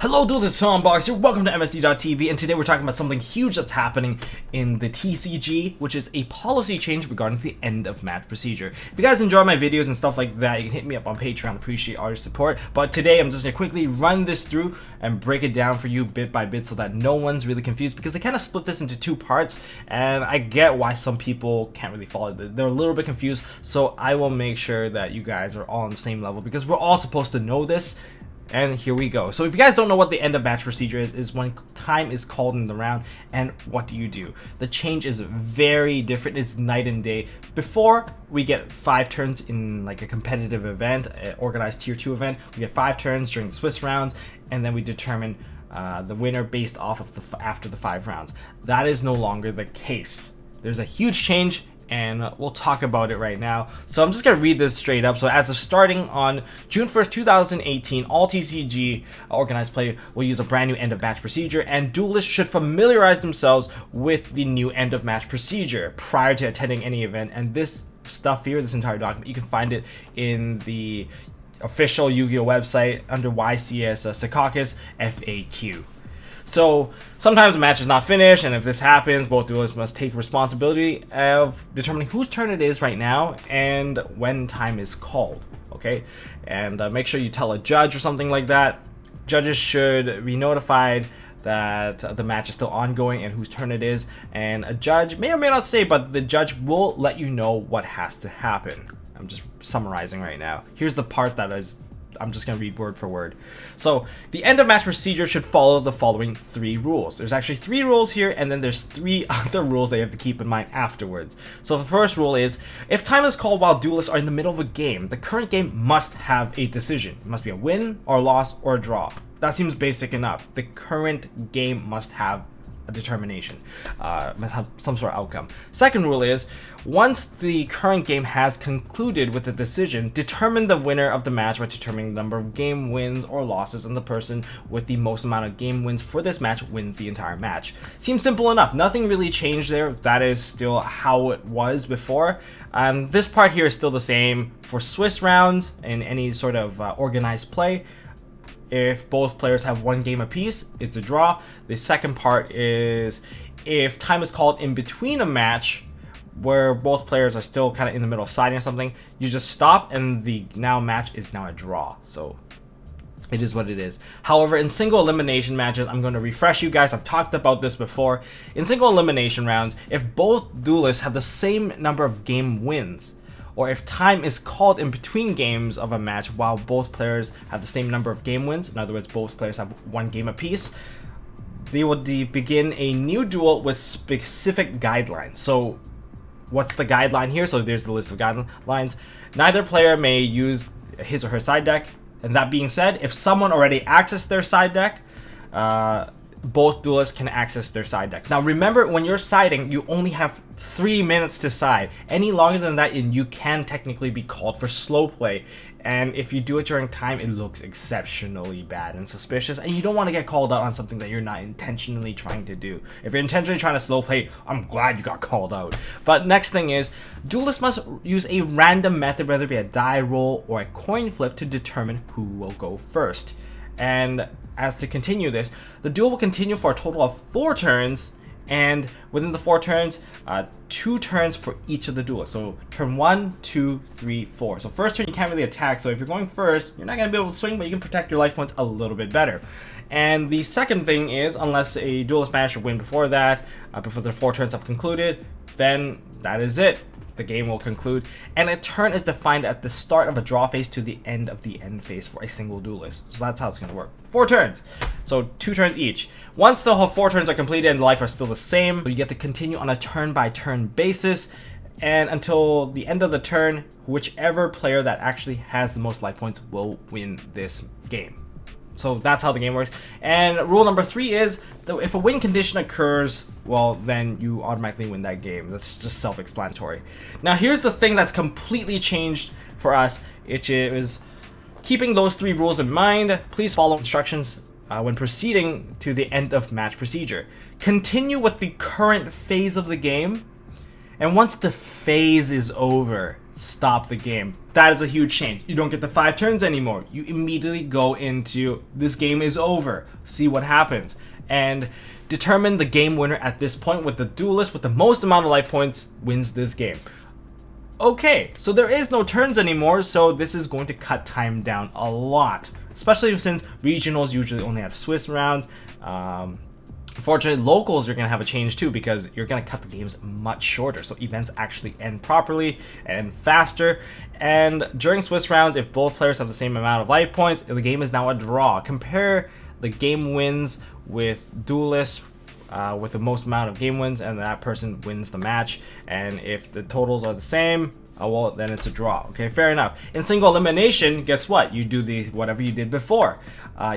Hello duelists, Box here, welcome to MST.TV, and today we're talking about something huge that's happening in the TCG, which is a policy change regarding the end of match procedure. If you guys enjoy my videos and stuff like that, you can hit me up on Patreon, appreciate all your support, but today I'm just going to quickly run this through and break it down for you bit by bit so that no one's really confused, because they kind of split this into two parts, and I get why some people can't really follow it. They're a little bit confused, so I will make sure that you guys are all on the same level, because we're all supposed to know this. And here we go. So if you guys don't know what the end of match procedure is when time is called in the round, and what do you do? The change is very different. It's night and day. Before, we get 5 turns in like a competitive event, an organized tier 2 event. We get 5 turns during the Swiss rounds, and then we determine the winner based off of after the 5 rounds. That is no longer the case. There's a huge change, and we'll talk about it right now. So I'm just going to read this straight up. So as of starting on June 1st, 2018, all TCG organized play will use a brand new end of match procedure, and duelists should familiarize themselves with the new end of match procedure prior to attending any event. And this stuff here, this entire document, you can find it in the official Yu-Gi-Oh website under YCS Secaucus FAQ. So sometimes the match is not finished, and if this happens, both duelists must take responsibility of determining whose turn it is right now and when time is called. Okay, and make sure you tell a judge or something like that. Judges should be notified that the match is still ongoing and whose turn it is, and a judge may or may not say, but the judge will let you know what has to happen. I'm just summarizing right now. Here's the part that I'm just going to read word for word. So the end of match procedure should follow the following 3 rules. There's actually 3 rules here, and then there's 3 other rules that you have to keep in mind afterwards. So the first rule is, if time is called while duelists are in the middle of a game, the current game must have a decision. It must be a win or loss or a draw. That seems basic enough. The current game must have a determination, must have some sort of outcome. Second rule is, once the current game has concluded with a decision, determine the winner of the match by determining the number of game wins or losses, and the person with the most amount of game wins for this match wins the entire match. Seems simple enough. Nothing really changed there. That is still how it was before. This part here is still the same for Swiss rounds and any sort of organized play. If both players have 1 game apiece, it's a draw. The second part is, if time is called in between a match where both players are still kind of in the middle of siding or something, you just stop, and the match is now a draw. So it is what it is. However, in single elimination matches, I'm going to refresh you guys. I've talked about this before. In single elimination rounds, if both duelists have the same number of game wins, or if time is called in between games of a match while both players have the same number of game wins, in other words, both players have 1 game apiece, they will begin a new duel with specific guidelines. So what's the guideline here? So there's the list of guidelines. Neither player may use his or her side deck. And that being said, if someone already accessed their side deck, both duelists can access their side deck. Now remember, when you're siding, you only have 3 minutes to side. Any longer than that, and you can technically be called for slow play. And if you do it during time, it looks exceptionally bad and suspicious, and you don't want to get called out on something that you're not intentionally trying to do. If you're intentionally trying to slow play, I'm glad you got called out. But next thing is, duelists must use a random method, whether it be a die roll or a coin flip, to determine who will go first. And as to continue this, the duel will continue for a total of 4 turns, and within the 4 turns, 2 turns for each of the duelists. So turn 1, 2, 3, 4. So first turn you can't really attack, so if you're going first, you're not going to be able to swing, but you can protect your life points a little bit better. And the second thing is, unless a duelist managed to win before that, before the 4 turns have concluded, then that is it. The game will conclude, and a turn is defined at the start of a draw phase to the end of the end phase for a single duelist. So that's how it's going to work. 4 turns, so 2 turns each. Once the whole 4 turns are completed and the life are still the same, you get to continue on a turn-by-turn basis, and until the end of the turn, whichever player that actually has the most life points will win this game. So that's how the game works. And rule number 3 is that if a win condition occurs, well, then you automatically win that game. That's just self-explanatory. Now, here's the thing that's completely changed for us, which is keeping those 3 rules in mind. Please follow instructions when proceeding to the end of match procedure. Continue with the current phase of the game, and once the phase is over, stop the game. That is a huge change. You don't get the 5 turns anymore. You immediately go into this game is over. See what happens. And determine the game winner at this point with the duelist with the most amount of life points wins this game. Okay, so there is no turns anymore, so this is going to cut time down a lot. Especially since regionals usually only have Swiss rounds. Unfortunately, locals, you're going to have a change too because you're going to cut the games much shorter. So events actually end properly and faster. And during Swiss rounds, if both players have the same amount of life points, the game is now a draw. Compare the game wins with duelists with the most amount of game wins, and that person wins the match. And if the totals are the same, well, then it's a draw. Okay, fair enough. In single elimination, guess what? You do the whatever you did before.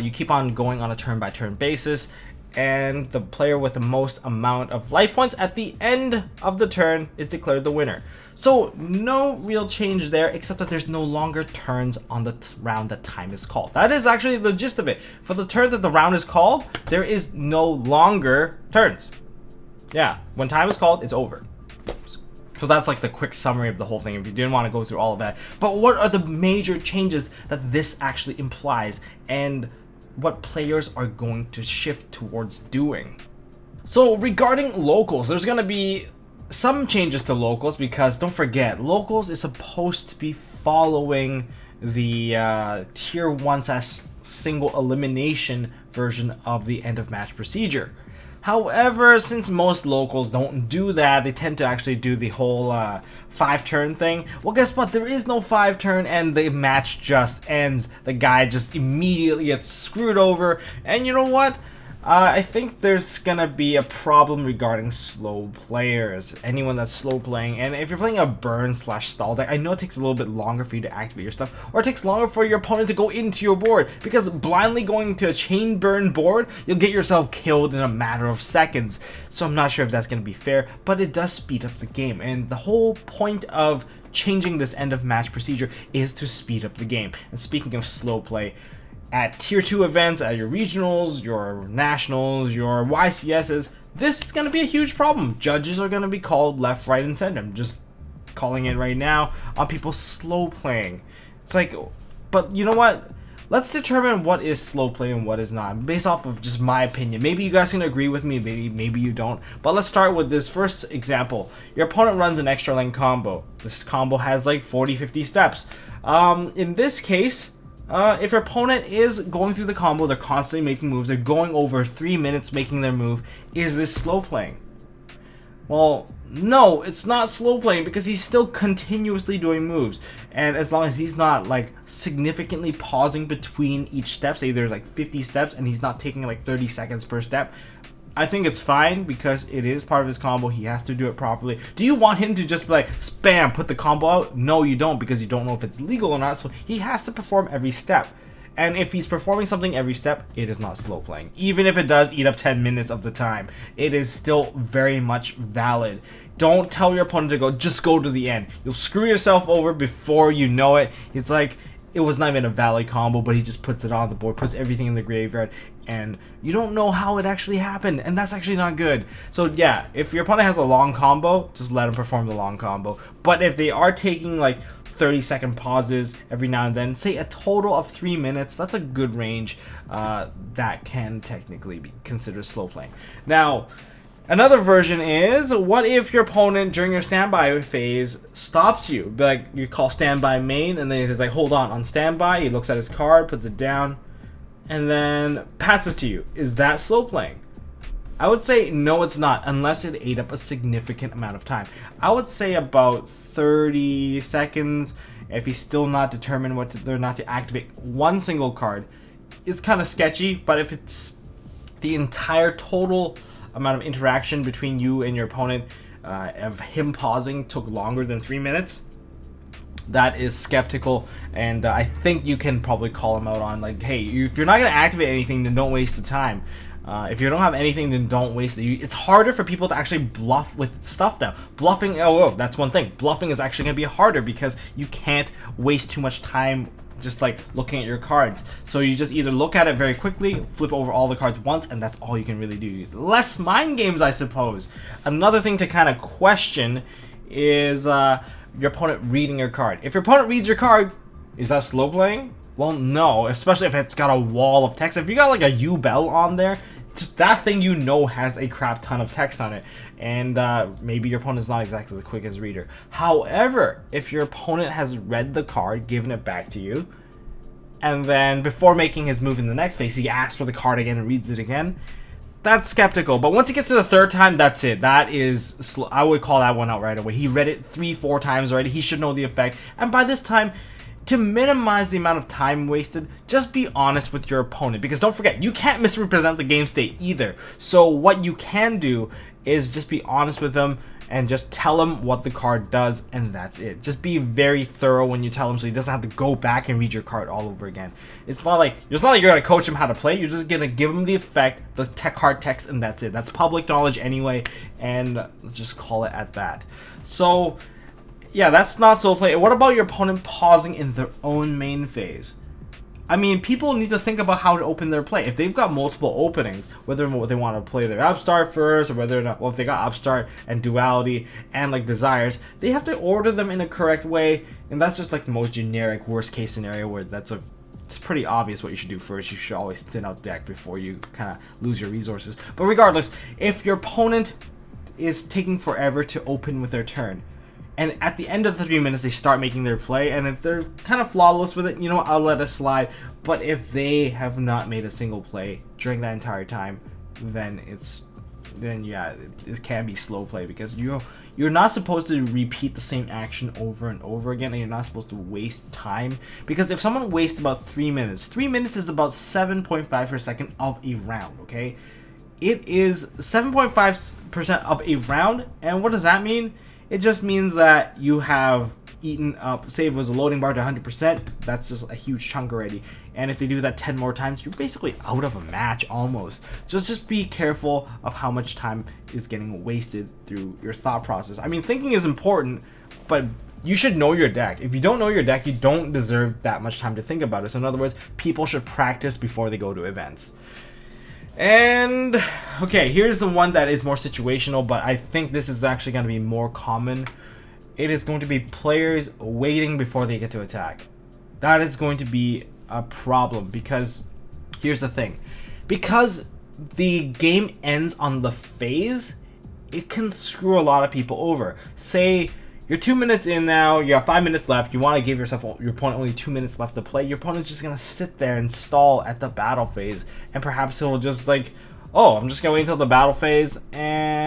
You keep on going on a turn-by-turn basis, and the player with the most amount of life points at the end of the turn is declared the winner. So no real change there, except that there's no longer turns on the round that time is called. That is actually the gist of it. For the turn that the round is called, there is no longer turns. Yeah, when time is called, it's over. So that's like the quick summary of the whole thing if you didn't want to go through all of that. But what are the major changes that this actually implies, and what players are going to shift towards doing? So regarding locals, there's going to be some changes to locals because don't forget, locals is supposed to be following the tier 1 / single elimination version of the end of match procedure. However, since most locals don't do that, they tend to actually do the whole 5-turn thing. Well, guess what? There is no 5-turn, and the match just ends. The guy just immediately gets screwed over. And you know what? I think there's gonna be a problem regarding slow players. Anyone that's slow playing, and if you're playing a burn / stall deck, I know it takes a little bit longer for you to activate your stuff, or it takes longer for your opponent to go into your board, because blindly going to a chain burn board, you'll get yourself killed in a matter of seconds. So I'm not sure if that's gonna be fair, but it does speed up the game, and the whole point of changing this end of match procedure is to speed up the game. And speaking of slow play, at tier 2 events, at your regionals, your nationals, your YCSs, this is going to be a huge problem. Judges are going to be called left, right, and center. I'm just calling it right now on people slow playing. It's like, but you know what? Let's determine what is slow play and what is not, based off of just my opinion. Maybe you guys can agree with me, maybe you don't. But let's start with this first example. Your opponent runs an extra lane combo. This combo has like 40-50 steps. In this case, if your opponent is going through the combo, they're constantly making moves, they're going over 3 minutes making their move, is this slow playing? Well, no, it's not slow playing because he's still continuously doing moves. And as long as he's not like significantly pausing between each step, say there's like 50 steps and he's not taking like 30 seconds per step, I think it's fine because it is part of his combo. He has to do it properly. Do you want him to just be like, spam, put the combo out? No, you don't, because you don't know if it's legal or not. So he has to perform every step. And if he's performing something every step, it is not slow playing. Even if it does eat up 10 minutes of the time, it is still very much valid. Don't tell your opponent to go, just go to the end. You'll screw yourself over before you know it. It's like, it was not even a valid combo, but he just puts it on the board, puts everything in the graveyard, and you don't know how it actually happened, and that's actually not good. So yeah, if your opponent has a long combo, just let him perform the long combo. But if they are taking like 30-second pauses every now and then, say a total of 3 minutes, that's a good range. That can technically be considered slow playing. Now, another version is, what if your opponent during your standby phase stops you? Like, you call standby main, and then he's like, hold on standby. He looks at his card, puts it down, and then passes to you. Is that slow playing? I would say no, it's not, unless it ate up a significant amount of time. I would say about 30 seconds. If he's still not determined whether or not to activate one single card, it's kind of sketchy. But if it's the entire total amount of interaction between you and your opponent of him pausing took longer than 3 minutes, that is skeptical, and I think you can probably call him out on, like, hey, if you're not going to activate anything, then don't waste the time. If you don't have anything, then don't waste it. It's harder for people to actually bluff with stuff now. Bluffing, that's one thing. Bluffing is actually going to be harder because you can't waste too much time just like looking at your cards. So you just either look at it very quickly, flip over all the cards once, and that's all you can really do. Less mind games, I suppose. Another thing to kind of question is your opponent reading your card. If your opponent reads your card, is that slow playing? Well, no, especially if it's got a wall of text. If you got like a U-bell on there, just that thing you know has a crap ton of text on it, and maybe your opponent's not exactly the quickest reader. However, if your opponent has read the card, given it back to you, and then before making his move in the next phase, he asks for the card again and reads it again, that's skeptical. But once he gets to the third time, that's it. That is slow. I would call that one out right away. He read it 3-4 times already. He should know the effect, and by this time, to minimize the amount of time wasted, just be honest with your opponent, because don't forget, you can't misrepresent the game state either. So what you can do is just be honest with them and just tell him what the card does, and that's it. Just be very thorough when you tell him, so he doesn't have to go back and read your card all over again. It's not like you're gonna coach him how to play. You're just gonna give him the effect, the card text, and that's it. That's public knowledge anyway, and let's just call it at that. So yeah, that's not slow play. What about your opponent pausing in their own main phase? I mean, people need to think about how to open their play. If they've got multiple openings, whether they want to play their upstart first, or whether or not, well, if they got upstart and duality and like desires, they have to order them in a correct way. And that's just like the most generic worst case scenario where it's pretty obvious what you should do first. You should always thin out deck before you kind of lose your resources. But regardless, if your opponent is taking forever to open with their turn, and at the end of the 3 minutes, they start making their play, and if they're kind of flawless with it, you know, I'll let it slide. But if they have not made a single play during that entire time, then yeah, it can be slow play, because you're not supposed to repeat the same action over and over again, and you're not supposed to waste time. Because if someone wastes about 3 minutes, 3 minutes is about 7.5 per second of a round, okay? It is 7.5% of a round, and what does that mean? It just means that you have eaten up, say if it was a loading bar to 100%, that's just a huge chunk already. And if they do that 10 more times, you're basically out of a match almost. Just be careful of how much time is getting wasted through your thought process. I mean, thinking is important, but you should know your deck. If you don't know your deck, you don't deserve that much time to think about it. So in other words, people should practice before they go to events. And okay, here's the one that is more situational, but I think this is actually going to be more common. It is going to be players waiting before they get to attack. That is going to be a problem, because here's the thing. Because the game ends on the phase, it can screw a lot of people over. Say you're 2 minutes in now, you have 5 minutes left, you want to give your opponent only 2 minutes left to play, your opponent's just going to sit there and stall at the battle phase, and perhaps he'll just like, oh, I'm just going to wait until the battle phase, and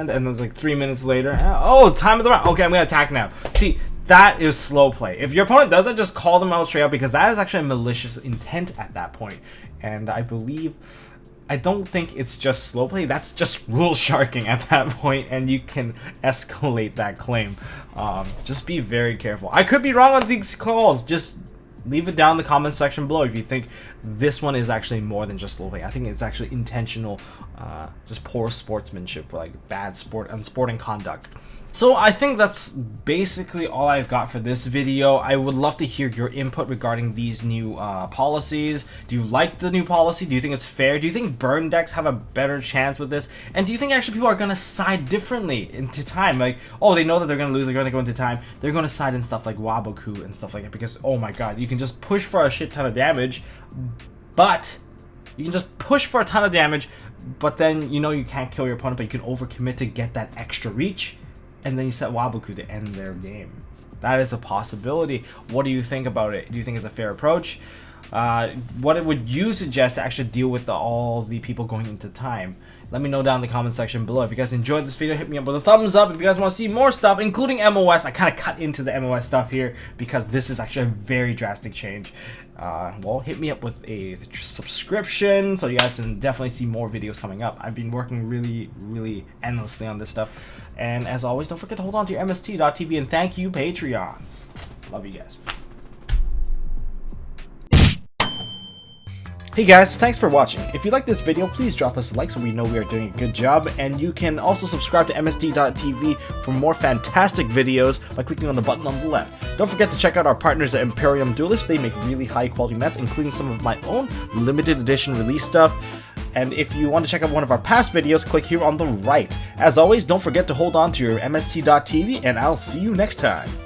there's like 3 minutes later, oh, time of the round, okay, I'm going to attack now. See, that is slow play. If your opponent does it, just call them out straight up, because that is actually a malicious intent at that point, and I don't think it's just slow play, that's just rule sharking at that point, and you can escalate that claim. Just be very careful. I could be wrong on these calls. Just leave it down in the comment section below if you think this one is actually more than just slow play. I think it's actually intentional, just poor sportsmanship, like bad unsporting conduct. So I think that's basically all I've got for this video. I would love to hear your input regarding these new policies. Do you like the new policy? Do you think it's fair? Do you think burn decks have a better chance with this? And do you think actually people are going to side differently into time? Like, oh, they know that they're going to lose, they're going to go into time. They're going to side in stuff like Waboku and stuff like that, because, oh my god, you can just push for a shit ton of damage, but then you know you can't kill your opponent, but you can overcommit to get that extra reach. And then you set Waboku to end their game. That is a possibility. What do you think about it? Do you think it's a fair approach? What would you suggest to actually deal with all the people going into time? Let me know down in the comment section below. If you guys enjoyed this video, hit me up with a thumbs up. If you guys want to see more stuff, including MOS, I kind of cut into the MOS stuff here because this is actually a very drastic change. Well, hit me up with a subscription so you guys can definitely see more videos coming up. I've been working really endlessly on this stuff. And as always, don't forget to hold on to your MST.TV, and thank you, Patreons. Love you guys. Hey guys, thanks for watching. If you like this video, please drop us a like so we know we are doing a good job, and you can also subscribe to MST.TV for more fantastic videos by clicking on the button on the left. Don't forget to check out our partners at Imperium Duelist. They make really high quality mats, including some of my own limited edition release stuff. And if you want to check out one of our past videos, click here on the right. As always, don't forget to hold on to your MST.TV, and I'll see you next time.